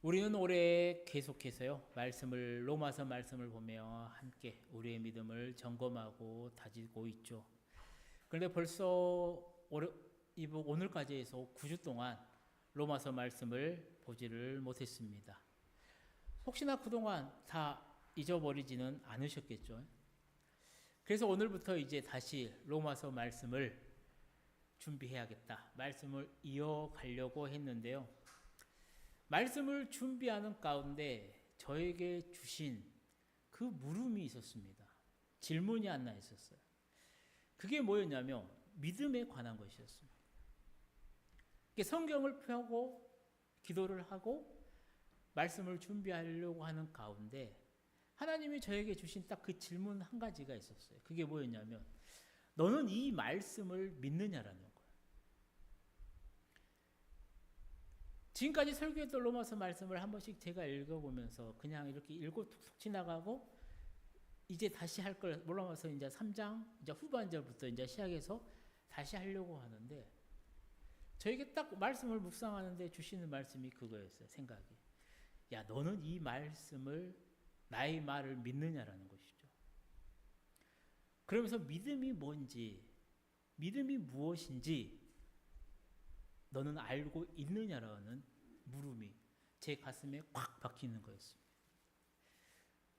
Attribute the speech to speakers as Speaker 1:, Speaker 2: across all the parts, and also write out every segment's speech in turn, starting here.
Speaker 1: 우리는 올해 계속해서요, 로마서 말씀을 보며 함께 우리의 믿음을 점검하고 다지고 있죠. 그런데 벌써 오늘까지 해서 9주 동안 로마서 말씀을 보지를 못했습니다. 혹시나 그동안 다 잊어버리지는 않으셨겠죠. 그래서 오늘부터 이제 다시 로마서 말씀을 준비해야겠다. 말씀을 이어가려고 했는데요. 말씀을 준비하는 가운데 저에게 주신 그 물음이 있었습니다. 질문이 하나 있었어요. 그게 뭐였냐면 믿음에 관한 것이었습니다. 성경을 펴고 기도를 하고 말씀을 준비하려고 하는 가운데 하나님이 저에게 주신 딱 그 질문 한 가지가 있었어요. 그게 뭐였냐면 너는 이 말씀을 믿느냐라는 거예요. 지금까지 설교했던 로마서 말씀을 한 번씩 제가 읽어보면서 그냥 이렇게 읽고 툭툭 지나가고 이제 다시 할 걸 로마서 이제 3장 이제 후반절부터 이제 시작해서 다시 하려고 하는데 저에게 딱 말씀을 묵상하는데 주시는 말씀이 그거였어요. 생각이. 야, 너는 이 말씀을 나의 말을 믿느냐라는 것이죠. 그러면서 믿음이 뭔지, 믿음이 무엇인지 너는 알고 있느냐라는 물음이 제 가슴에 꽉 박히는 거였습니다.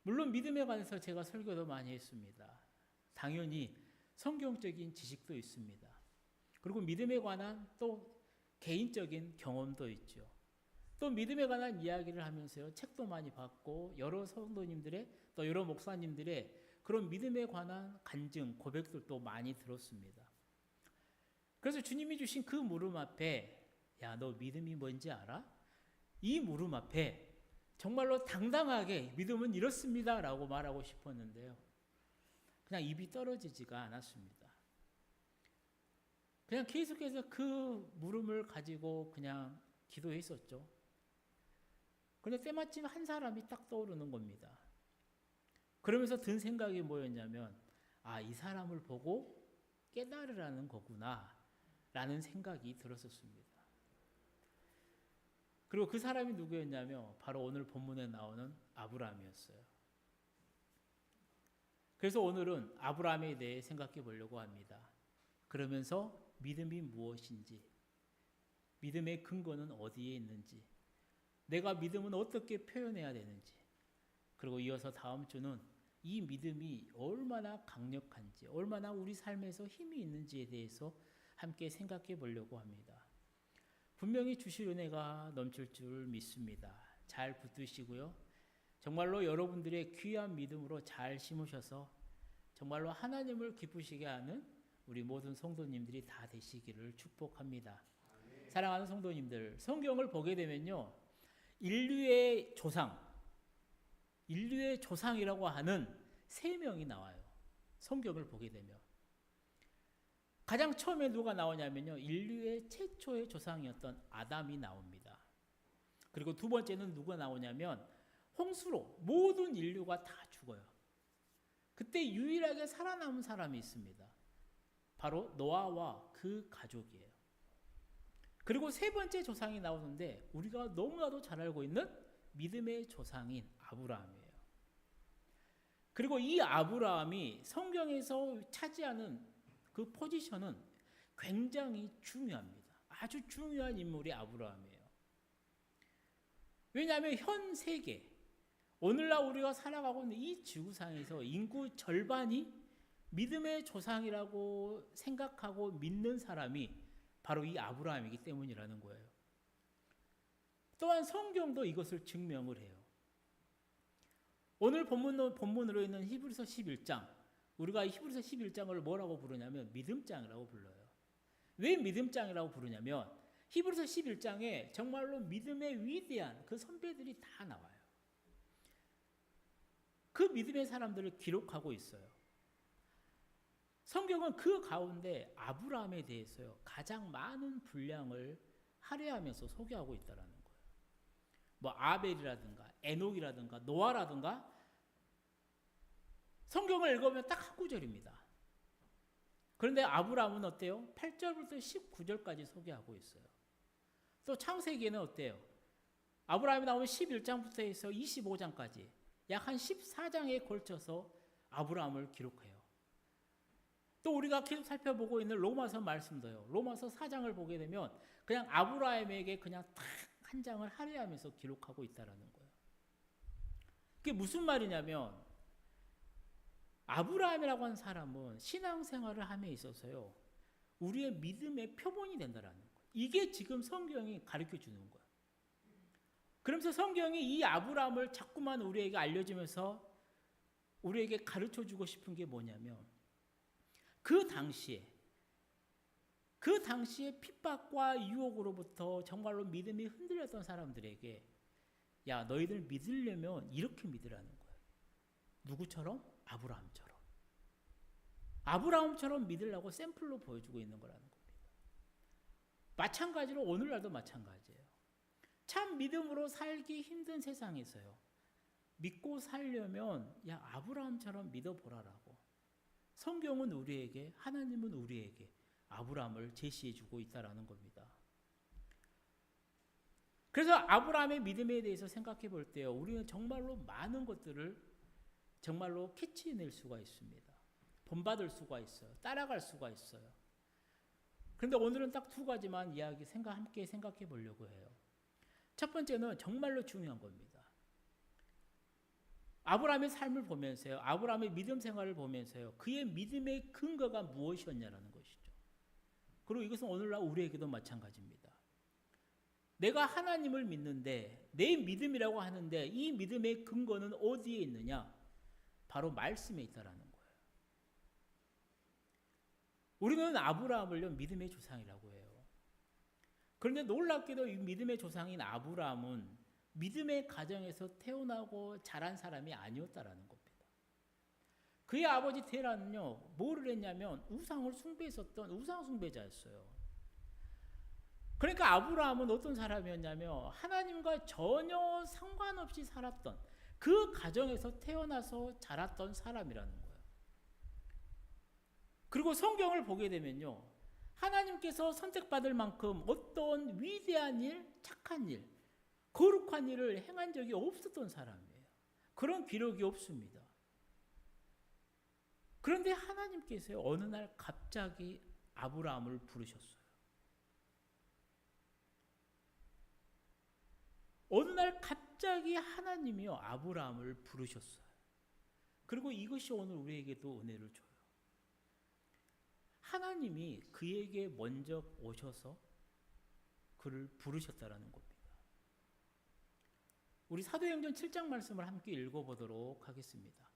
Speaker 1: 물론 믿음에 관해서 제가 설교도 많이 했습니다. 당연히 성경적인 지식도 있습니다. 그리고 믿음에 관한 또 개인적인 경험도 있죠. 또 믿음에 관한 이야기를 하면서요, 책도 많이 봤고 여러 성도님들의 또 여러 목사님들의 그런 믿음에 관한 간증, 고백들도 많이 들었습니다. 그래서 주님이 주신 그 물음 앞에 야, 너 믿음이 뭔지 알아? 이 물음 앞에 정말로 당당하게 믿음은 이렇습니다 라고 말하고 싶었는데요. 그냥 입이 떨어지지가 않았습니다. 그냥 계속해서 그 물음을 가지고 그냥 기도했었죠. 그런데 때마침 한 사람이 딱 떠오르는 겁니다. 그러면서 든 생각이 뭐였냐면 이 사람을 보고 깨달으라는 거구나 라는 생각이 들었었습니다. 그리고 그 사람이 누구였냐면 바로 오늘 본문에 나오는 아브라함이었어요. 그래서 오늘은 아브라함에 대해 생각해 보려고 합니다. 그러면서 믿음이 무엇인지, 믿음의 근거는 어디에 있는지, 내가 믿음은 어떻게 표현해야 되는지, 그리고 이어서 다음 주는 이 믿음이 얼마나 강력한지, 얼마나 우리 삶에서 힘이 있는지에 대해서 함께 생각해 보려고 합니다. 분명히 주실 은혜가 넘칠 줄 믿습니다. 잘 붙드시고요. 정말로 여러분들의 귀한 믿음으로 잘 심으셔서 정말로 하나님을 기쁘시게 하는 우리 모든 성도님들이 다 되시기를 축복합니다. 사랑하는 성도님들, 성경을 보게 되면요, 인류의 조상이라고 하는 3명이 나와요. 성경을 보게 되면. 가장 처음에 누가 나오냐면요, 인류의 최초의 조상이었던 아담이 나옵니다. 그리고 두 번째는 누가 나오냐면 홍수로 모든 인류가 다 죽어요. 그때 유일하게 살아남은 사람이 있습니다. 바로 노아와 그 가족이에요. 그리고 세 번째 조상이 나오는데 우리가 너무나도 잘 알고 있는 믿음의 조상인 아브라함이에요. 그리고 이 아브라함이 성경에서 차지하는 그 포지션은 굉장히 중요합니다. 아주 중요한 인물이 아브라함이에요. 왜냐하면 현 세계, 오늘날 우리가 살아가고 있는 이 지구상에서 인구 절반이 믿음의 조상이라고 생각하고 믿는 사람이 바로 이 아브라함이기 때문이라는 거예요. 또한 성경도 이것을 증명을 해요. 오늘 본문으로 있는 히브리서 11장, 우리가 히브리서 11장을 뭐라고 부르냐면 믿음장이라고 불러요. 왜 믿음장이라고 부르냐면 히브리서 11장에 정말로 믿음의 위대한 그 선배들이 다 나와요. 그 믿음의 사람들을 기록하고 있어요. 성경은 그 가운데 아브라함에 대해서요, 가장 많은 분량을 할애하면서 소개하고 있다는 거예요. 뭐 아벨이라든가 에녹이라든가 노아라든가 성경을 읽으면 딱 한 구절입니다. 그런데 아브라함은 어때요? 8절부터 19절까지 소개하고 있어요. 또 창세기에는 어때요? 아브라함이 나오면 11장부터 해서 25장까지 약 한 14장에 걸쳐서 아브라함을 기록해요. 또 우리가 계속 살펴보고 있는 로마서 말씀도요. 로마서 4장을 보게 되면 그냥 아브라함에게 그냥 딱 한 장을 할애하면서 기록하고 있다라는 거예요. 그게 무슨 말이냐면 아브라함이라고 하는 사람은 신앙생활을 함에 있어서요. 우리의 믿음의 표본이 된다라는 거예요. 이게 지금 성경이 가르쳐 주는 거예요. 그러면서 성경이 이 아브라함을 자꾸만 우리에게 알려주면서 우리에게 가르쳐 주고 싶은 게 뭐냐면 그 당시에 핍박과 유혹으로부터 정말로 믿음이 흔들렸던 사람들에게 야, 너희들 믿으려면 이렇게 믿으라는 거예요. 누구처럼? 아브라함처럼 믿으려고 샘플로 보여주고 있는 거라는 겁니다. 마찬가지로 오늘날도 마찬가지예요. 참 믿음으로 살기 힘든 세상에서요. 믿고 살려면 야, 아브라함처럼 믿어보라라고. 성경은 우리에게, 하나님은 우리에게 아브라함을 제시해주고 있다라는 겁니다. 그래서 아브라함의 믿음에 대해서 생각해 볼 때요. 우리는 정말로 많은 것들을 정말로 캐치해낼 수가 있습니다. 본받을 수가 있어요. 따라갈 수가 있어요. 그런데 오늘은 딱 두 가지만 함께 생각해 보려고 해요. 첫 번째는 정말로 중요한 겁니다. 아브라함의 삶을 보면서요. 아브라함의 믿음 생활을 보면서요. 그의 믿음의 근거가 무엇이었냐라는 것이죠. 그리고 이것은 오늘날 우리에게도 마찬가지입니다. 내가 하나님을 믿는데 내 믿음이라고 하는데 이 믿음의 근거는 어디에 있느냐? 바로 말씀에 있다라는 거예요. 우리는 아브라함을요 믿음의 조상이라고 해요. 그런데 놀랍게도 이 믿음의 조상인 아브라함은 믿음의 가정에서 태어나고 자란 사람이 아니었다라는 겁니다. 그의 아버지 테라는요 뭐를 했냐면 우상을 숭배했었던 우상 숭배자였어요. 그러니까 아브라함은 어떤 사람이었냐면 하나님과 전혀 상관없이 살았던 그 가정에서 태어나서 자랐던 사람이라는 거예요. 그리고 성경을 보게 되면요. 하나님께서 선택받을 만큼 어떤 위대한 일, 착한 일, 거룩한 일을 행한 적이 없었던 사람이에요. 그런 기록이 없습니다. 그런데 하나님께서 어느 날 갑자기 아브라함을 부르셨어요. 어느 날 갑자기 하나님이요 아브라함을 부르셨어요. 그리고 이것이 오늘 우리에게도 은혜를 줘요. 하나님이 그에게 먼저 오셔서 그를 부르셨다라는 겁니다. 우리 사도행전 7장 말씀을 함께 읽어보도록 하겠습니다.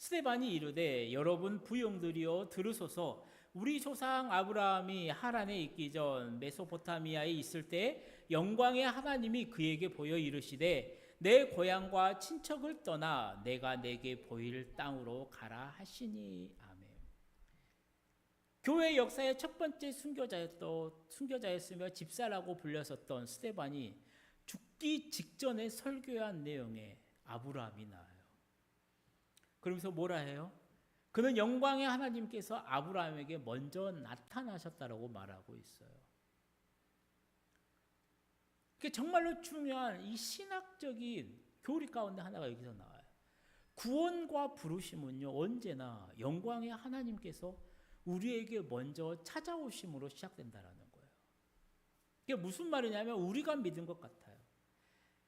Speaker 1: 스데반이 이르되 여러분 부용들이여 들으소서. 우리 조상 아브라함이 하란에 있기 전 메소포타미아에 있을 때 영광의 하나님이 그에게 보여 이르시되 내 고향과 친척을 떠나 내가 내게 보일 땅으로 가라 하시니. 아멘. 교회 역사의 첫 번째 순교자였으며 집사라고 불렸었던 스데반이 죽기 직전에 설교한 내용에 아브라함이 나와요. 그러면서 뭐라 해요? 그는 영광의 하나님께서 아브라함에게 먼저 나타나셨다라고 말하고 있어요. 그게 정말로 중요한 이 신학적인 교리 가운데 하나가 여기서 나와요. 구원과 부르심은요 언제나 영광의 하나님께서 우리에게 먼저 찾아오심으로 시작된다라는 거예요. 이게 무슨 말이냐면 우리가 믿은 것 같아요.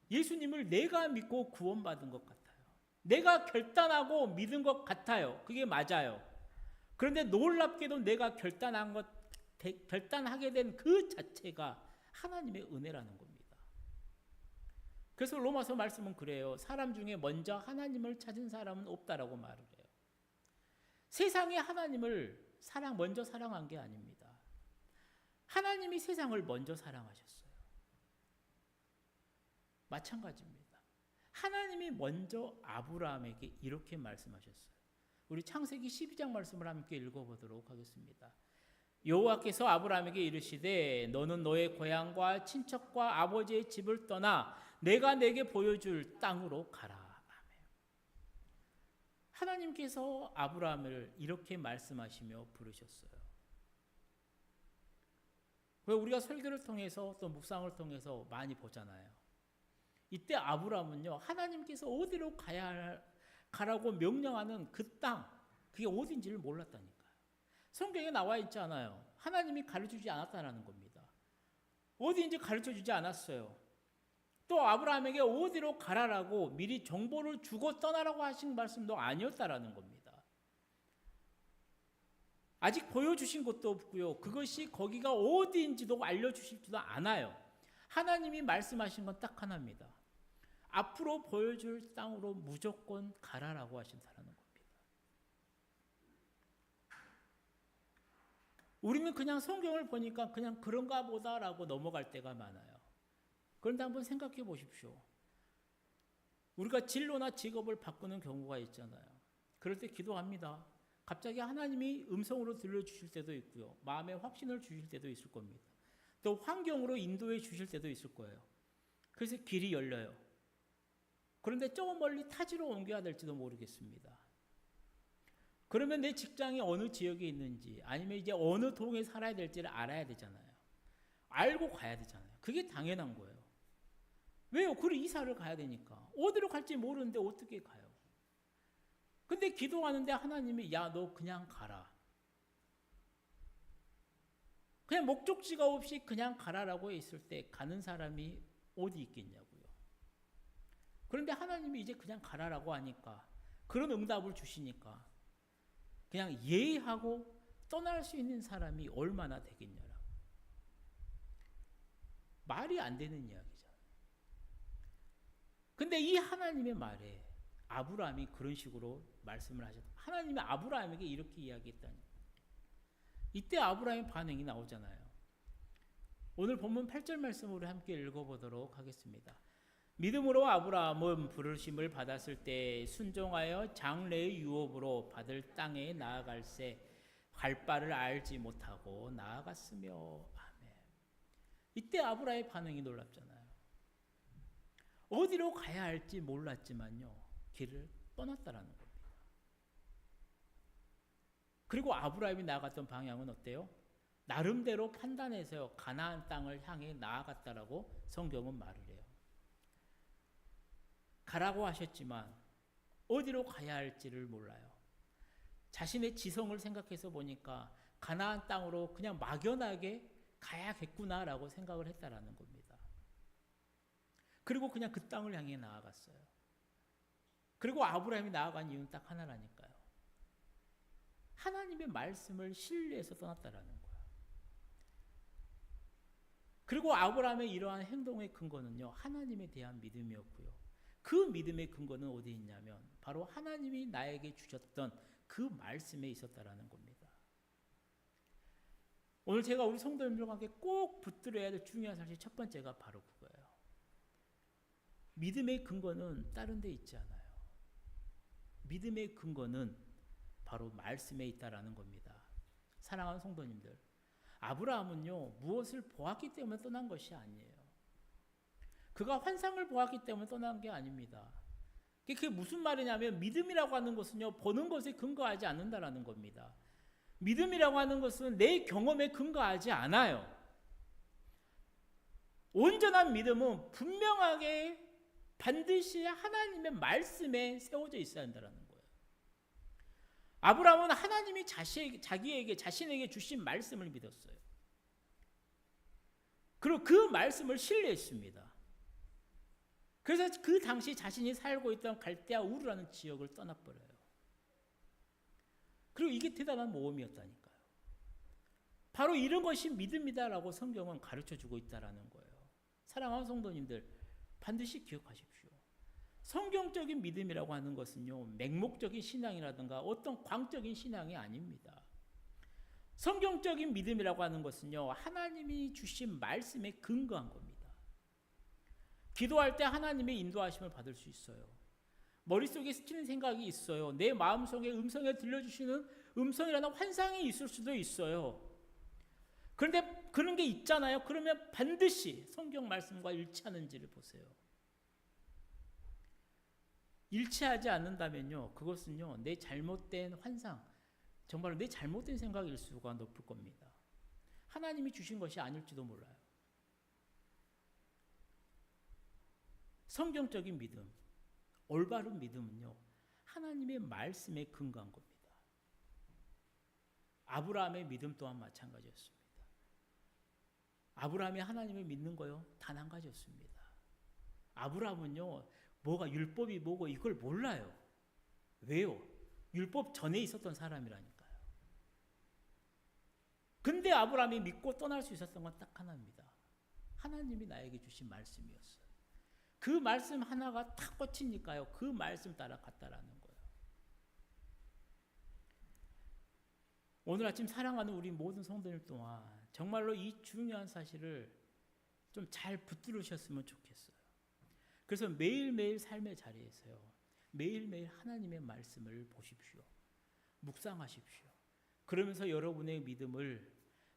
Speaker 1: 예수님을 내가 믿고 구원받은 것 같아요. 내가 결단하고 믿은 것 같아요. 그게 맞아요. 그런데 놀랍게도 내가 결단하게 된 그 자체가 하나님의 은혜라는 겁니다. 그래서 로마서 말씀은 그래요. 사람 중에 먼저 하나님을 찾은 사람은 없다라고 말을 해요. 세상이 하나님을 먼저 사랑한 게 아닙니다. 하나님이 세상을 먼저 사랑하셨어요. 마찬가지입니다. 하나님이 먼저 아브라함에게 이렇게 말씀하셨어요. 우리 창세기 12장 말씀을 함께 읽어보도록 하겠습니다. 여호와께서 아브라함에게 이르시되 너는 너의 고향과 친척과 아버지의 집을 떠나 내가 내게 보여줄 땅으로 가라. 아멘. 하나님께서 아브라함을 이렇게 말씀하시며 부르셨어요. 왜 우리가 설교를 통해서 또 묵상을 통해서 많이 보잖아요. 이때 아브라함은요, 하나님께서 어디로 가라고 명령하는 그 땅, 그게 어딘지를 몰랐다니까요. 성경에 나와 있지 않아요. 하나님이 가르쳐주지 않았다는 겁니다. 어디인지 가르쳐주지 않았어요. 또 아브라함에게 어디로 가라라고 미리 정보를 주고 떠나라고 하신 말씀도 아니었다라는 겁니다. 아직 보여주신 것도 없고요. 그것이 거기가 어디인지도 알려주실지도 않아요. 하나님이 말씀하신 건 딱 하나입니다. 앞으로 보여줄 땅으로 무조건 가라라고 하신다는 겁니다. 우리는 그냥 성경을 보니까 그냥 그런가 보다라고 넘어갈 때가 많아요. 그런데 한번 생각해 보십시오. 우리가 진로나 직업을 바꾸는 경우가 있잖아요. 그럴 때 기도합니다. 갑자기 하나님이 음성으로 들려주실 때도 있고요. 마음의 확신을 주실 때도 있을 겁니다. 또 환경으로 인도해 주실 때도 있을 거예요. 그래서 길이 열려요. 그런데 저 멀리 타지로 옮겨야 될지도 모르겠습니다. 그러면 내 직장이 어느 지역에 있는지 아니면 이제 어느 동에 살아야 될지를 알아야 되잖아요. 알고 가야 되잖아요. 그게 당연한 거예요. 왜요? 그래 이사를 가야 되니까. 어디로 갈지 모르는데 어떻게 가요? 근데 기도하는데 하나님이 야, 너 그냥 가라. 그냥 목적지가 없이 그냥 가라라고 했을 때 가는 사람이 어디 있겠냐고요. 그런데 하나님이 이제 그냥 가라라고 하니까 그런 응답을 주시니까 그냥 예의하고 떠날 수 있는 사람이 얼마나 되겠냐라고. 말이 안 되는 이야기잖아요. 근데 이 하나님의 말에 아브라함이 그런 식으로 말씀을 하셨다. 하나님이 아브라함에게 이렇게 이야기했다니. 이때 아브라함의 반응이 나오잖아요. 오늘 본문 8절 말씀으로 함께 읽어보도록 하겠습니다. 믿음으로 아브라함은 부르심을 받았을 때 순종하여 장래의 유업으로 받을 땅에 나아갈새 갈 바를 알지 못하고 나아갔으며. 아멘. 이때 아브라함의 반응이 놀랍잖아요. 어디로 가야 할지 몰랐지만요, 길을 떠났다라는 겁니다. 그리고 아브라함이 나아갔던 방향은 어때요? 나름대로 판단해서요, 가나안 땅을 향해 나아갔다라고 성경은 말을 해요. 가라고 하셨지만 어디로 가야 할지를 몰라요. 자신의 지성을 생각해서 보니까 가나안 땅으로 그냥 막연하게 가야겠구나라고 생각을 했다라는 겁니다. 그리고 그냥 그 땅을 향해 나아갔어요. 그리고 아브라함이 나아간 이유는 딱 하나라니까요. 하나님의 말씀을 신뢰해서 떠났다라는 거예요. 그리고 아브라함의 이러한 행동의 근거는요, 하나님에 대한 믿음이었고요. 그 믿음의 근거는 어디 있냐면 바로 하나님이 나에게 주셨던 그 말씀에 있었다라는 겁니다. 오늘 제가 우리 성도님들과 함께 꼭 붙들어야 될 중요한 사실 첫 번째가 바로 그거예요. 믿음의 근거는 다른 데 있지 않아요. 믿음의 근거는 바로 말씀에 있다라는 겁니다. 사랑하는 성도님들, 아브라함은요, 무엇을 보았기 때문에 떠난 것이 아니에요. 그가 환상을 보았기 때문에 떠난 게 아닙니다. 그게 무슨 말이냐면 믿음이라고 하는 것은요, 보는 것에 근거하지 않는다라는 겁니다. 믿음이라고 하는 것은 내 경험에 근거하지 않아요. 온전한 믿음은 분명하게 반드시 하나님의 말씀에 세워져 있어야 한다는 거예요. 아브라함은 하나님이 자신에게 주신 말씀을 믿었어요. 그리고 그 말씀을 신뢰했습니다. 그래서 그 당시 자신이 살고 있던 갈대아 우르라는 지역을 떠나버려요. 그리고 이게 대단한 모험이었다니까요. 바로 이런 것이 믿음이다라고 성경은 가르쳐주고 있다는 거예요. 사랑하는 성도님들, 반드시 기억하십시오. 성경적인 믿음이라고 하는 것은요, 맹목적인 신앙이라든가 어떤 광적인 신앙이 아닙니다. 성경적인 믿음이라고 하는 것은요, 하나님이 주신 말씀에 근거한 겁니다. 기도할 때 하나님의 인도하심을 받을 수 있어요. 머릿속에 스치는 생각이 있어요. 내 마음속에 음성에 들려주시는 음성이라는 환상이 있을 수도 있어요. 그런데 그런 게 있잖아요. 그러면 반드시 성경 말씀과 일치하는지를 보세요. 일치하지 않는다면요, 그것은요, 내 잘못된 환상, 정말로 내 잘못된 생각일 수가 높을 겁니다. 하나님이 주신 것이 아닐지도 몰라요. 성경적인 믿음, 올바른 믿음은요, 하나님의 말씀에 근거한 겁니다. 아브라함의 믿음 또한 마찬가지였습니다. 아브라함이 하나님을 믿는 거요, 단 한 가지였습니다. 아브라함은요, 뭐가 율법이 뭐고 이걸 몰라요. 왜요? 율법 전에 있었던 사람이라니까요. 근데 아브라함이 믿고 떠날 수 있었던 건 딱 하나입니다. 하나님이 나에게 주신 말씀이었어요. 그 말씀 하나가 탁 꽂히니까요, 그 말씀 따라 갔다라는 거예요. 오늘 아침 사랑하는 우리 모든 성도님 동안 정말로 이 중요한 사실을 좀 잘 붙들으셨으면 좋겠어요. 그래서 매일매일 삶의 자리에서요, 매일매일 하나님의 말씀을 보십시오. 묵상하십시오. 그러면서 여러분의 믿음을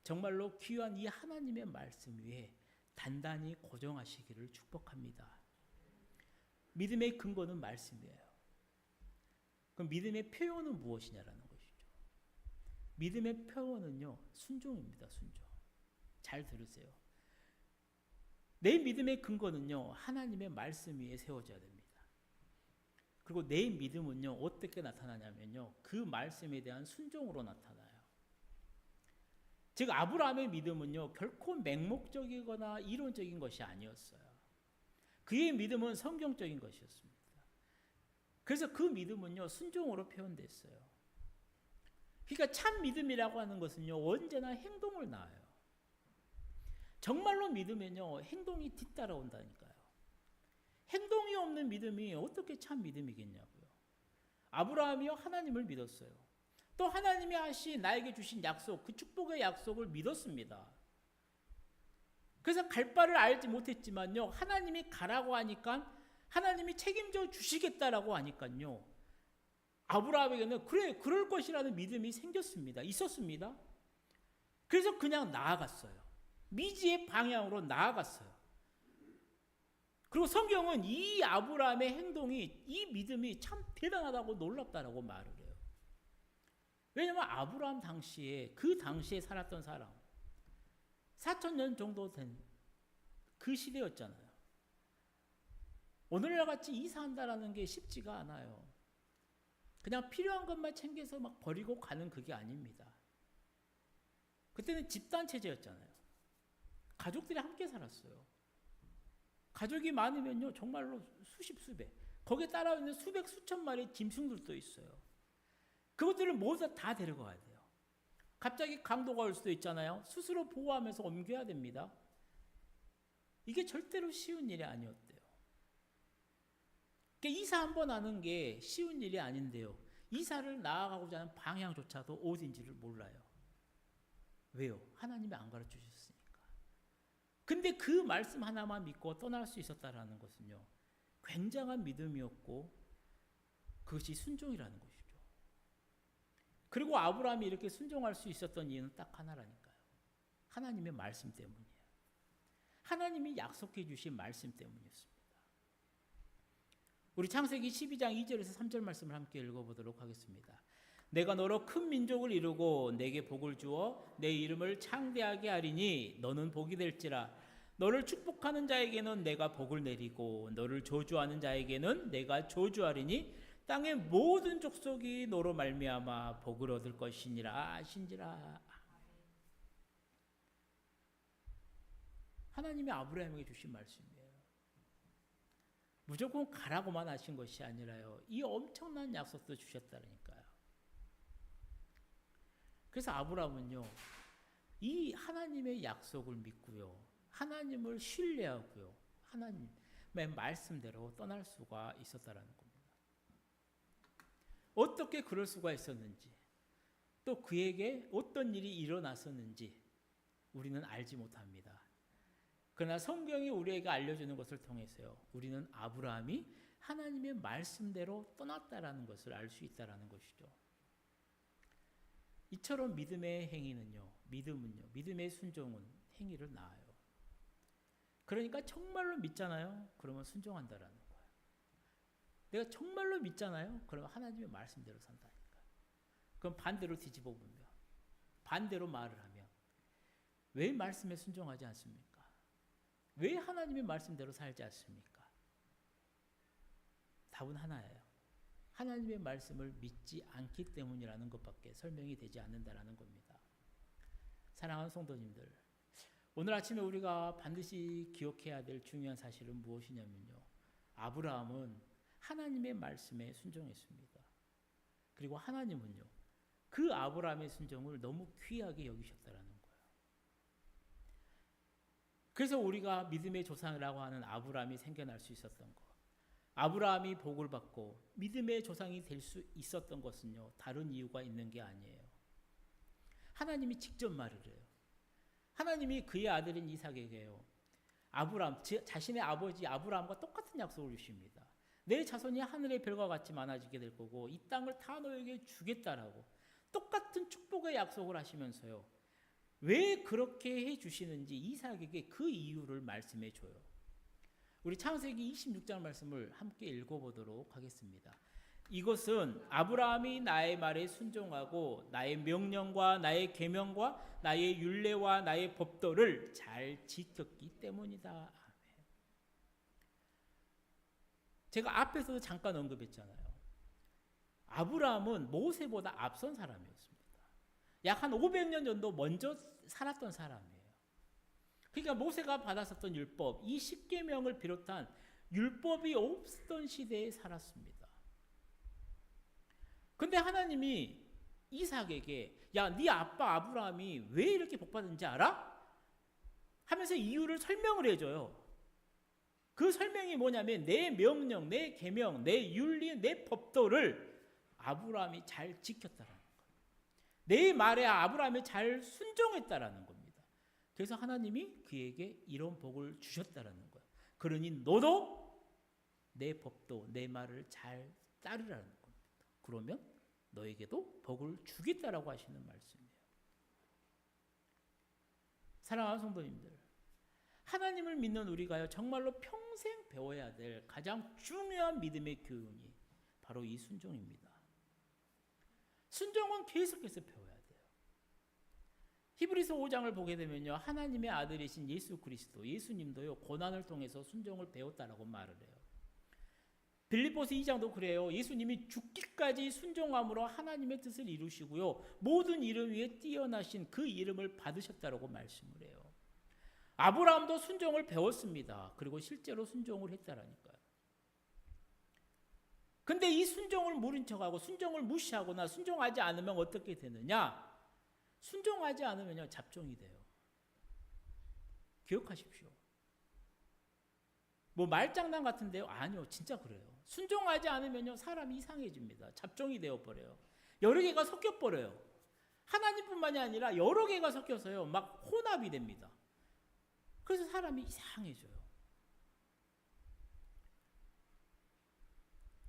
Speaker 1: 정말로 귀한 이 하나님의 말씀 위에 단단히 고정하시기를 축복합니다. 믿음의 근거는 말씀이에요. 그럼 믿음의 표현은 무엇이냐라는 것이죠. 믿음의 표현은요, 순종입니다. 순종. 잘 들으세요. 내 믿음의 근거는요, 하나님의 말씀 위에 세워져야 됩니다. 그리고 내 믿음은요, 어떻게 나타나냐면요, 그 말씀에 대한 순종으로 나타나요. 즉 아브라함의 믿음은요, 결코 맹목적이거나 이론적인 것이 아니었어요. 그의 믿음은 성경적인 것이었습니다. 그래서 그 믿음은요, 순종으로 표현됐어요. 그러니까 참 믿음이라고 하는 것은요, 언제나 행동을 낳아요. 정말로 믿으면요, 행동이 뒤따라온다니까요. 행동이 없는 믿음이 어떻게 참 믿음이겠냐고요. 아브라함이요, 하나님을 믿었어요. 또 하나님이 하신 나에게 주신 약속, 그 축복의 약속을 믿었습니다. 그래서 갈 바를 알지 못했지만요, 하나님이 가라고 하니까 하나님이 책임져 주시겠다라고 하니까요, 아브라함에게는 그래, 그럴 것이라는 믿음이 생겼습니다. 있었습니다. 그래서 그냥 나아갔어요. 미지의 방향으로 나아갔어요. 그리고 성경은 이 아브라함의 행동이, 이 믿음이 참 대단하다고 놀랍다라고 말을 해요. 왜냐하면 아브라함 당시에, 그 당시에 살았던 사람, 4,000년 정도 된 그 시대였잖아요. 오늘날 같이 이사한다라는 게 쉽지가 않아요. 그냥 필요한 것만 챙겨서 막 버리고 가는 그게 아닙니다. 그때는 집단 체제였잖아요. 가족들이 함께 살았어요. 가족이 많으면요, 정말로 수십, 수백, 거기에 따라오는 수백, 수천 마리의 짐승들도 있어요. 그것들을 모두 다 데려가야 돼요. 갑자기 강도가 올 수도 있잖아요. 스스로 보호하면서 옮겨야 됩니다. 이게 절대로 쉬운 일이 아니었대요. 그러니까 이사 한번 하는 게 쉬운 일이 아닌데요, 이사를 나아가고자 하는 방향조차도 어딘지를 몰라요. 왜요? 하나님이 안 가르쳐 주셨으니까. 근데 그 말씀 하나만 믿고 떠날 수 있었다라는 것은요, 굉장한 믿음이었고 그것이 순종이라는 것이죠. 그리고 아브라함이 이렇게 순종할 수 있었던 이유는 딱 하나라니까요. 하나님의 말씀 때문이에요. 하나님이 약속해 주신 말씀 때문이었습니다. 우리 창세기 12장 2절에서 3절 말씀을 함께 읽어보도록 하겠습니다. 내가 너로 큰 민족을 이루고 내게 복을 주어 내 이름을 창대하게 하리니 너는 복이 될지라. 너를 축복하는 자에게는 내가 복을 내리고 너를 저주하는 자에게는 내가 저주하리니 땅의 모든 족속이 너로 말미암아 복을 얻을 것이니라 하신지라. 하나님이 아브라함에게 주신 말씀이에요. 무조건 가라고만 하신 것이 아니라요, 이 엄청난 약속도 주셨다니까요. 그래서 아브라함은요, 이 하나님의 약속을 믿고요, 하나님을 신뢰하고요, 하나님의 말씀대로 떠날 수가 있었다라는 겁니다. 어떻게 그럴 수가 있었는지, 또 그에게 어떤 일이 일어났었는지 우리는 알지 못합니다. 그러나 성경이 우리에게 알려주는 것을 통해서요, 우리는 아브라함이 하나님의 말씀대로 떠났다라는 것을 알 수 있다라는 것이죠. 이처럼 믿음의 행위는요, 믿음의 순종은 행위를 낳아요. 그러니까 정말로 믿잖아요. 그러면 순종한다라는 거예요. 내가 정말로 믿잖아요. 그러면 하나님의 말씀대로 산다니까. 그럼 반대로 뒤집어 보면, 반대로 말을 하면 왜 말씀에 순종하지 않습니까? 왜 하나님의 말씀대로 살지 않습니까? 답은 하나예요. 하나님의 말씀을 믿지 않기 때문이라는 것밖에 설명이 되지 않는다라는 겁니다. 사랑하는 성도님들, 오늘 아침에 우리가 반드시 기억해야 될 중요한 사실은 무엇이냐면요. 아브라함은 하나님의 말씀에 순종했습니다. 그리고 하나님은요, 그 아브라함의 순종을 너무 귀하게 여기셨다라는 거예요. 그래서 우리가 믿음의 조상이라고 하는 아브라함이 생겨날 수 있었던 것, 아브라함이 복을 받고 믿음의 조상이 될 수 있었던 것은요, 다른 이유가 있는 게 아니에요. 하나님이 직접 말을 해요. 하나님이 그의 아들인 이삭에게요, 아브라함, 자신의 아버지 아브라함과 똑같은 약속을 주십니다. 내 자손이 하늘의 별과 같이 많아지게 될 거고 이 땅을 다 너에게 주겠다라고 똑같은 축복의 약속을 하시면서요, 왜 그렇게 해주시는지 이삭에게 그 이유를 말씀해 줘요. 우리 창세기 26장 말씀을 함께 읽어보도록 하겠습니다. 이것은 아브라함이 나의 말에 순종하고 나의 명령과 나의 계명과 나의 율례와 나의 법도를 잘 지켰기 때문이다. 아멘. 제가 앞에서도 잠깐 언급했잖아요. 아브라함은 모세보다 앞선 사람이었습니다. 약 한 500년 정도 먼저 살았던 사람이에요. 그러니까 모세가 받았었던 율법, 이 십계명을 비롯한 율법이 없었던 시대에 살았습니다. 근데 하나님이 이삭에게 야, 네 아빠 아브라함이 왜 이렇게 복받은지 알아? 하면서 이유를 설명을 해줘요. 그 설명이 뭐냐면 내 명령, 내 계명, 내 윤리, 내 법도를 아브라함이 잘 지켰다라는 거예요. 내 말에 아브라함이 잘 순종했다라는 겁니다. 그래서 하나님이 그에게 이런 복을 주셨다라는 거예요. 그러니 너도 내 법도, 내 말을 잘 따르라는 겁니다. 그러면 너에게도 복을 주겠다라고 하시는 말씀이에요. 사랑하는 성도님들, 하나님을 믿는 우리가요, 정말로 평생 배워야 될 가장 중요한 믿음의 교훈이 바로 이 순종입니다. 순종은 계속해서 배워야 돼요. 히브리서 5장을 보게 되면요, 하나님의 아들이신 예수 그리스도, 예수님도요, 고난을 통해서 순종을 배웠다라고 말을 해요. 빌립보서 2장도 그래요. 예수님이 죽기까지 순종함으로 하나님의 뜻을 이루시고요, 모든 이름 위에 뛰어나신 그 이름을 받으셨다라고 말씀을 해요. 아브라함도 순종을 배웠습니다. 그리고 실제로 순종을 했다라니까요. 근데 이 순종을 모른 척하고 순종을 무시하거나 순종하지 않으면 어떻게 되느냐? 순종하지 않으면요, 잡종이 돼요. 기억하십시오. 뭐 말장난 같은데요? 아니요, 진짜 그래요. 순종하지 않으면요, 사람이 이상해집니다. 잡종이 되어버려요. 여러 개가 섞여버려요. 하나님뿐만이 아니라 여러 개가 섞여서요, 막 혼합이 됩니다. 그래서 사람이 이상해져요.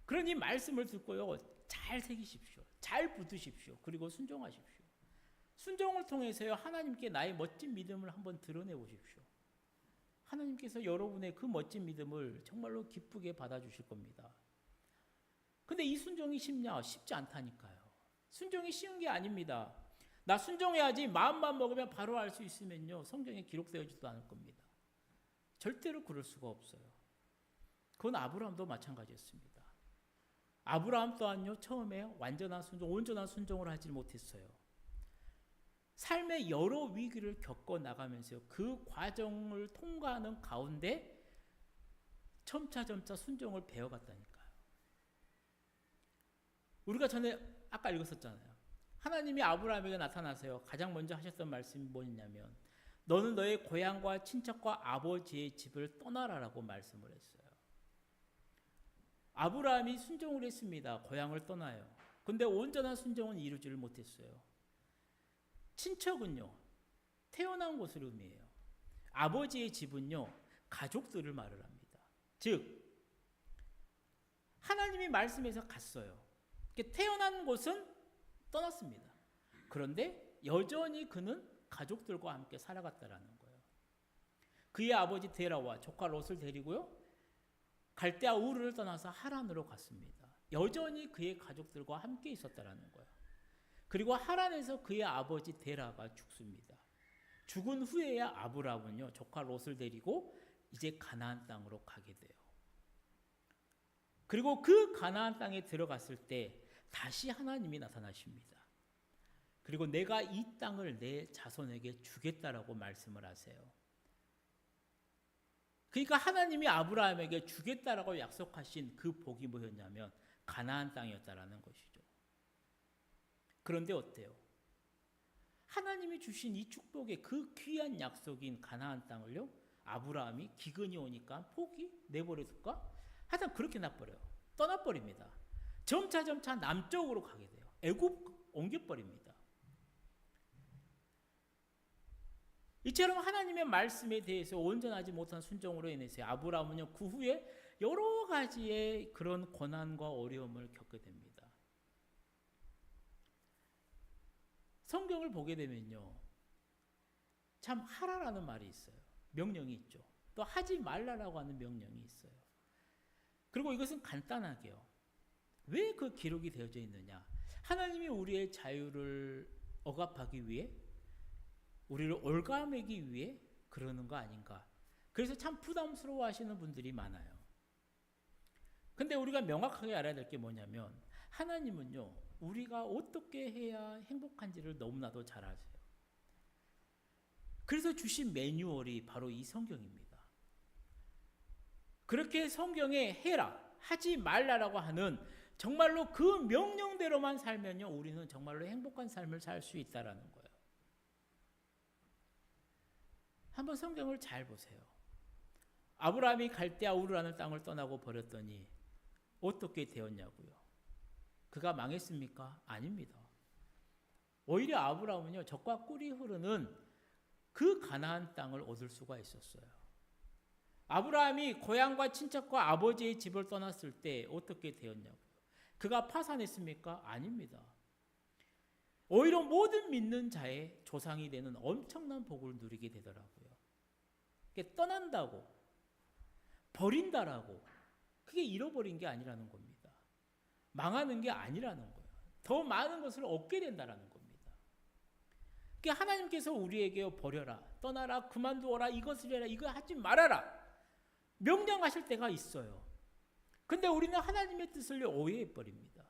Speaker 1: 그러니 말씀을 듣고요, 잘 새기십시오. 잘 붙으십시오. 그리고 순종하십시오. 순종을 통해서요, 하나님께 나의 멋진 믿음을 한번 드러내 보십시오. 하나님께서 여러분의 그 멋진 믿음을 정말로 기쁘게 받아주실 겁니다. 근데 이 순종이 쉽냐? 쉽지 않다니까요. 순종이 쉬운 게 아닙니다. 나 순종해야지 마음만 먹으면 바로 할 수 있으면요, 성경에 기록되어지도 않을 겁니다. 절대로 그럴 수가 없어요. 그건 아브라함도 마찬가지였습니다. 아브라함 또한요, 처음에 완전한 순종, 온전한 순종을 하지 못했어요. 삶의 여러 위기를 겪어 나가면서 그 과정을 통과하는 가운데 점차 순종을 배워갔다니까요. 우리가 전에 아까 읽었었잖아요. 하나님이 아브라함에게 나타나서요, 가장 먼저 하셨던 말씀이 뭐냐면 너는 너의 고향과 친척과 아버지의 집을 떠나라라고 말씀을 했어요. 아브라함이 순종을 했습니다. 고향을 떠나요. 근데 온전한 순종은 이루지를 못했어요. 친척은요, 태어난 곳을 의미해요. 아버지의 집은요, 가족들을 말을 합니다. 즉 하나님이 말씀해서 갔어요. 태어난 곳은 떠났습니다. 그런데 여전히 그는 가족들과 함께 살아갔다라는 거예요. 그의 아버지 데라와 조카 롯을 데리고요, 갈대아 우르를 떠나서 하란으로 갔습니다. 여전히 그의 가족들과 함께 있었다라는 거예요. 그리고 하란에서 그의 아버지 데라가 죽습니다. 죽은 후에야 아브라함은요, 조카 롯을 데리고 이제 가나안 땅으로 가게 돼요. 그리고 그 가나안 땅에 들어갔을 때 다시 하나님이 나타나십니다. 그리고 내가 이 땅을 내 자손에게 주겠다라고 말씀을 하세요. 그러니까 하나님이 아브라함에게 주겠다라고 약속하신 그 복이 뭐였냐면 가나안 땅이었다라는 것이죠. 그런데 어때요? 하나님이 주신 이 축복의 그 귀한 약속인 가나안 땅을요, 아브라함이 기근이 오니까 포기 내버려둘까? 하여튼 그렇게 놔버려요. 떠나버립니다. 점차 남쪽으로 가게 돼요. 애굽 옮겨버립니다. 이처럼 하나님의 말씀에 대해서 온전하지 못한 순종으로 인해서 아브라함은요, 그 후에 여러 가지의 그런 고난과 어려움을 겪게 됩니다. 성경을 보게 되면요, 참 하라라는 말이 있어요. 명령이 있죠. 또 하지 말라라고 하는 명령이 있어요. 그리고 이것은 간단하게요. 왜 그 기록이 되어져 있느냐? 하나님이 우리의 자유를 억압하기 위해, 우리를 올가매기 위해 그러는 거 아닌가? 그래서 참 부담스러워 하시는 분들이 많아요. 근데 우리가 명확하게 알아야 될 게 뭐냐면, 하나님은요, 우리가 어떻게 해야 행복한지를 너무나도 잘 아세요. 그래서 주신 매뉴얼이 바로 이 성경입니다. 그렇게 성경에 해라, 하지 말라라고 하는 정말로 그 명령대로만 살면요, 우리는 정말로 행복한 삶을 살 수 있다라는 거예요. 한번 성경을 잘 보세요. 아브라함이 갈대아 우르라는 땅을 떠나고 버렸더니 어떻게 되었냐고요? 그가 망했습니까? 아닙니다. 오히려 아브라함은요, 젖과 꿀이 흐르는 그 가나안 땅을 얻을 수가 있었어요. 아브라함이 고향과 친척과 아버지의 집을 떠났을 때 어떻게 되었냐고요? 그가 파산했습니까? 아닙니다. 오히려 모든 믿는 자의 조상이 되는 엄청난 복을 누리게 되더라고요. 떠난다고, 버린다라고, 그게 잃어버린 게 아니라는 겁니다. 망하는 게 아니라는 거예요. 더 많은 것을 얻게 된다라는 겁니다. 그러니까 하나님께서 우리에게 버려라, 떠나라, 그만두어라, 이것을 해라, 이거 하지 말아라 명령하실 때가 있어요. 근데 우리는 하나님의 뜻을 오해해버립니다.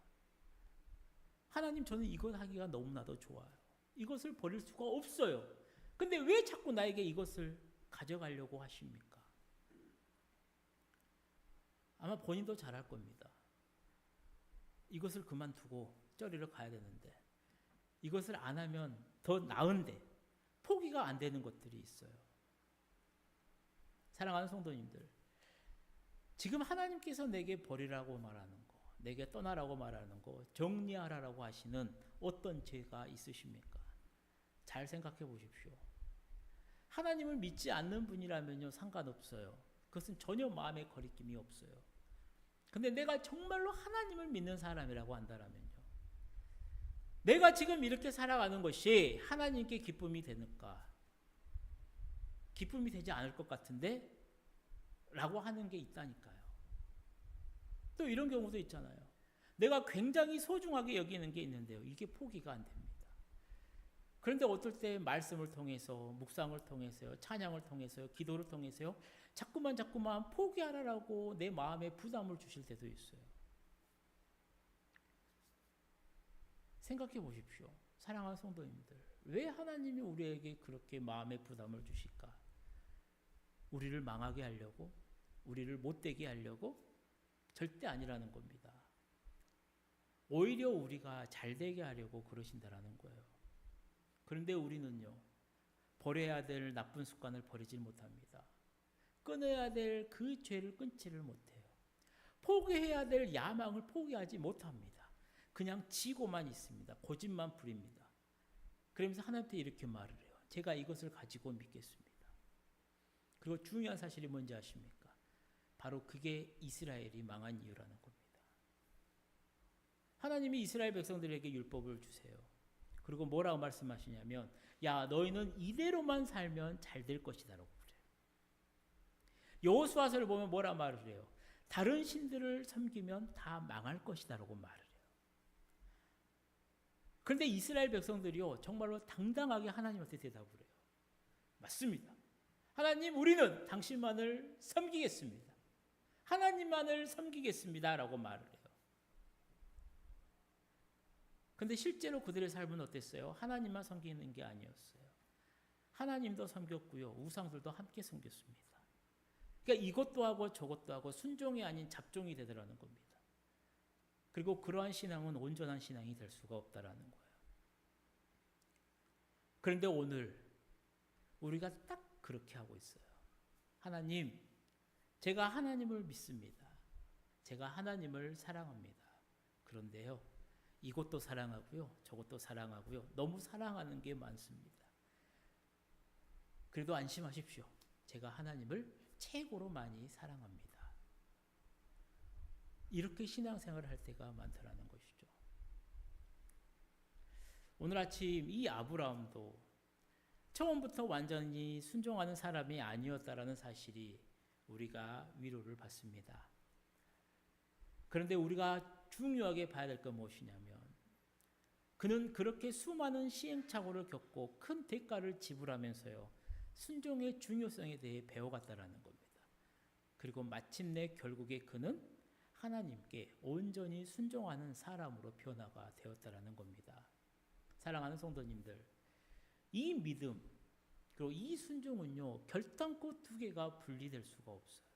Speaker 1: 하나님, 저는 이것 하기가 너무나도 좋아요. 이것을 버릴 수가 없어요. 근데 왜 자꾸 나에게 이것을 가져가려고 하십니까? 아마 본인도 잘할 겁니다. 이것을 그만두고 저리로 가야 되는데, 이것을 안 하면 더 나은데 포기가 안 되는 것들이 있어요. 사랑하는 성도님들, 지금 하나님께서 내게 버리라고 말하는 거, 내게 떠나라고 말하는 거, 정리하라고 하시는 어떤 죄가 있으십니까? 잘 생각해 보십시오. 하나님을 믿지 않는 분이라면요, 상관없어요. 그것은 전혀 마음에 거리낌이 없어요. 근데 내가 정말로 하나님을 믿는 사람이라고 한다면요, 내가 지금 이렇게 살아가는 것이 하나님께 기쁨이 되는가? 기쁨이 되지 않을 것 같은데? 라고 하는 게 있다니까요. 또 이런 경우도 있잖아요. 내가 굉장히 소중하게 여기는 게 있는데요, 이게 포기가 안 됩니다. 그런데 어떨 때 말씀을 통해서, 묵상을 통해서요, 찬양을 통해서요, 기도를 통해서요, 자꾸만 포기하라라고 내 마음에 부담을 주실 때도 있어요. 생각해 보십시오. 사랑하는 성도님들, 왜 하나님이 우리에게 그렇게 마음에 부담을 주실까? 우리를 망하게 하려고? 우리를 못되게 하려고? 절대 아니라는 겁니다. 오히려 우리가 잘되게 하려고 그러신다라는 거예요. 그런데 우리는요, 버려야 될 나쁜 습관을 버리질 못합니다. 끊어야 될 그 죄를 끊지를 못해요. 포기해야 될 야망을 포기하지 못합니다. 그냥 지고만 있습니다. 고집만 부립니다. 그러면서 하나님한테 이렇게 말을 해요. 제가 이것을 가지고 믿겠습니다. 그리고 중요한 사실이 뭔지 아십니까? 바로 그게 이스라엘이 망한 이유라는 겁니다. 하나님이 이스라엘 백성들에게 율법을 주세요. 그리고 뭐라고 말씀하시냐면, 야, 너희는 이대로만 살면 잘 될 것이다 라고 그래요. 여호수아서를 보면 뭐라 말을 해요? 다른 신들을 섬기면 다 망할 것이다 라고 말을 해요. 그런데 이스라엘 백성들이요, 정말로 당당하게 하나님한테 대답을 해요. 맞습니다. 하나님, 우리는 당신만을 섬기겠습니다. 하나님만을 섬기겠습니다라고 말을 해요. 근데 실제로 그들의 삶은 어땠어요? 하나님만 섬기는 게 아니었어요. 하나님도 섬겼고요. 우상들도 함께 섬겼습니다. 그러니까 이것도 하고 저것도 하고 순종이 아닌 잡종이 되더라는 겁니다. 그리고 그러한 신앙은 온전한 신앙이 될 수가 없다라는 거예요. 그런데 오늘 우리가 딱 그렇게 하고 있어요. 하나님, 제가 하나님을 믿습니다. 제가 하나님을 사랑합니다. 그런데요, 이것도 사랑하고요, 저것도 사랑하고요, 너무 사랑하는 게 많습니다. 그래도 안심하십시오. 제가 하나님을 최고로 많이 사랑합니다. 이렇게 신앙생활을 할 때가 많더라는 것이죠. 오늘 아침 이 아브라함도 처음부터 완전히 순종하는 사람이 아니었다라는 사실이 우리가 위로를 받습니다. 그런데 우리가 중요하게 봐야 될 건 무엇이냐면 그는 그렇게 수많은 시행착오를 겪고 큰 대가를 지불하면서요, 순종의 중요성에 대해 배워갔다라는 겁니다. 그리고 마침내 결국에 그는 하나님께 온전히 순종하는 사람으로 변화가 되었다라는 겁니다. 사랑하는 성도님들, 이 믿음 그리고 이 순종은요, 결단코 두 개가 분리될 수가 없어요.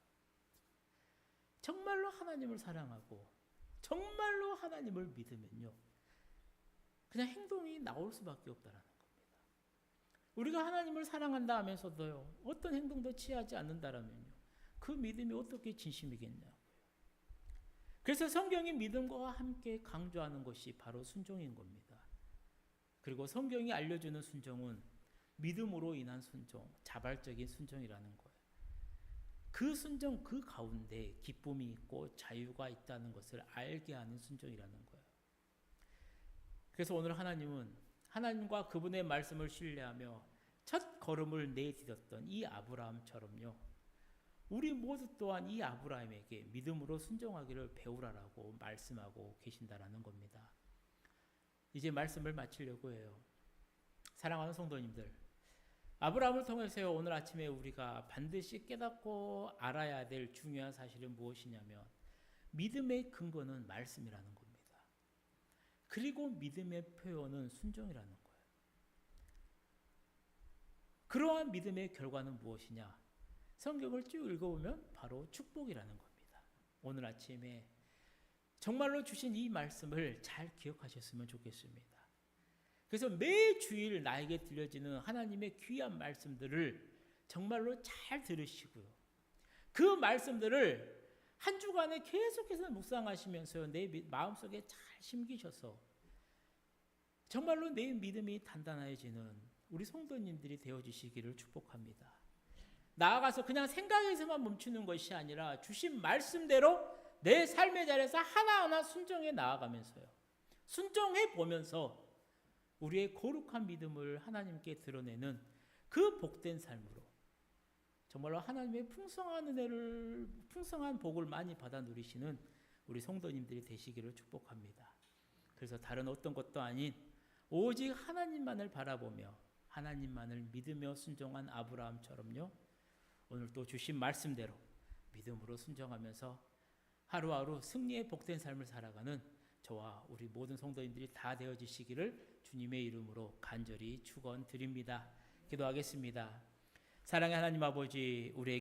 Speaker 1: 정말로 하나님을 사랑하고 정말로 하나님을 믿으면요, 그냥 행동이 나올 수밖에 없다라는 겁니다. 우리가 하나님을 사랑한다 하면서도요, 어떤 행동도 취하지 않는다라면요, 그 믿음이 어떻게 진심이겠냐고요. 그래서 성경이 믿음과 함께 강조하는 것이 바로 순종인 겁니다. 그리고 성경이 알려주는 순종은 믿음으로 인한 순종, 자발적인 순종이라는 거예요. 그 순종 그 가운데 기쁨이 있고 자유가 있다는 것을 알게 하는 순종이라는 거예요. 그래서 오늘 하나님은 하나님과 그분의 말씀을 신뢰하며 첫 걸음을 내디뎠던 이 아브라함처럼요, 우리 모두 또한 이 아브라함에게 믿음으로 순종하기를 배우라라고 말씀하고 계신다라는 겁니다. 이제 말씀을 마치려고 해요. 사랑하는 성도님들, 아브라함을 통해서 오늘 아침에 우리가 반드시 깨닫고 알아야 될 중요한 사실은 무엇이냐면 믿음의 근거는 말씀이라는 겁니다. 그리고 믿음의 표현은 순종이라는 거예요. 그러한 믿음의 결과는 무엇이냐? 성경을 쭉 읽어보면 바로 축복이라는 겁니다. 오늘 아침에 정말로 주신 이 말씀을 잘 기억하셨으면 좋겠습니다. 그래서 매주일 나에게 들려지는 하나님의 귀한 말씀들을 정말로 잘 들으시고요, 그 말씀들을 한 주간에 계속해서 묵상하시면서 내 마음속에 잘 심기셔서 정말로 내 믿음이 단단해지는 우리 성도님들이 되어주시기를 축복합니다. 나아가서 그냥 생각에서만 멈추는 것이 아니라 주신 말씀대로 내 삶의 자리에서 하나하나 순종해 나아가면서요, 순종해 보면서 우리의 거룩한 믿음을 하나님께 드러내는 그 복된 삶으로 정말로 하나님의 풍성한 은혜를, 풍성한 복을 많이 받아 누리시는 우리 성도님들이 되시기를 축복합니다. 그래서 다른 어떤 것도 아닌 오직 하나님만을 바라보며 하나님만을 믿으며 순종한 아브라함처럼요, 오늘 또 주신 말씀대로 믿음으로 순종하면서 하루하루 승리의 복된 삶을 살아가는 저와 우리 모든 성도님들이 다 되어지시기를 주님의 이름으로 간절히 축원드립니다. 기도하겠습니다. 사랑의 하나님 아버지, 우리에게